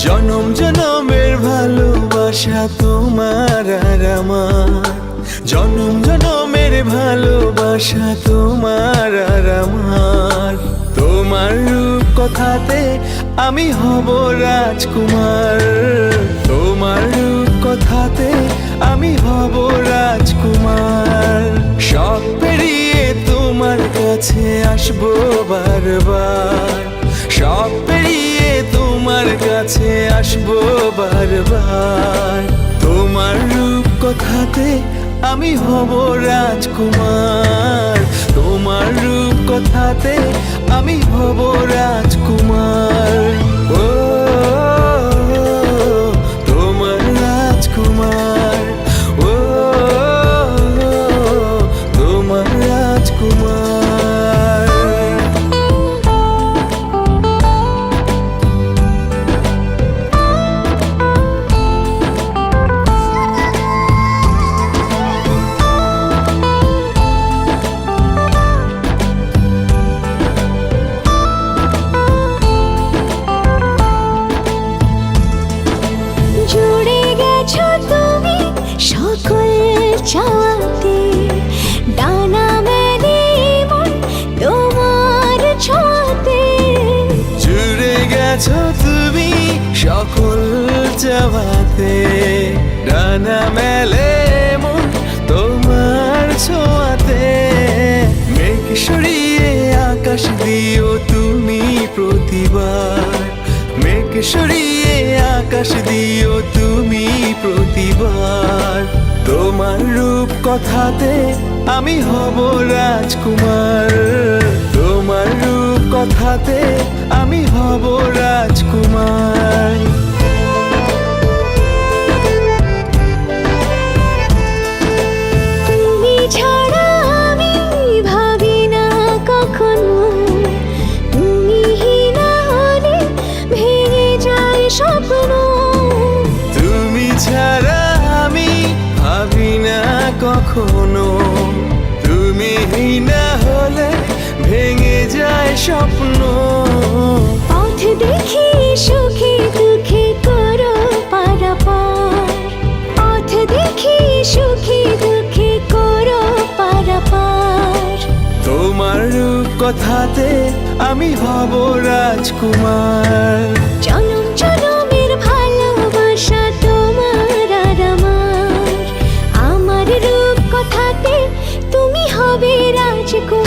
জনম জনমের ভালোবাসা তোমার আর আমার, জনম জনমের ভালোবাসা তোমার আর আমার। তোমার রূপ কথাতে আমি হব রাজকুমার, তোমার রূপ কথাতে আমি হব রাজকুমার। সব পেরিয়ে তোমার কাছে আসবো বারবার, সব পেরিয়ে তোমার কাছে আসবো বারবার। তোমার রূপ কথাতে আমি হব রাজকুমার, তোমার রূপ কথাতে আমি হব রাজকুমার। ও তোমার রাজকুমার, ও তোমার রাজকুমার। চাওয়াতে ডানা মেলে মন তোমার ছোঁয়াতে, জুড়ে গেছো তুমি সকল চাওয়াতে, ডানা মেলে মন তোমার ছোঁয়াতে। মেঘ সরিয়ে আকাশ দিও তুমি প্রতিবার, মেঘ সরিয়ে আকাশ দিও তুমি প্রতিবার। তোমার রূপ কথাতে আমি হব রাজকুমার, তোমার রূপ কথাতে আমি হব রাজকুমার। তুমি ছাড়া আমি ভাবি না কখনো, তুমি না হলে ভেঙে যায় স্বপ্ন। তুমি ছাড়া আমি ভাবি না কখনো, তুমি না হলে ভেঙে যায় স্বপ্ন। পথ দেখি সুখে দুঃখে করো পারাপার, পথ দেখি সুখে দুঃখে করো পারাপার। তোমার রূপ কথাতে আমি হব রাজকুমার, জনম জনমের ভালোবাসা তোমার আর আমার। আমার রূপ কথাতে তুমি হবে রাজকুমার।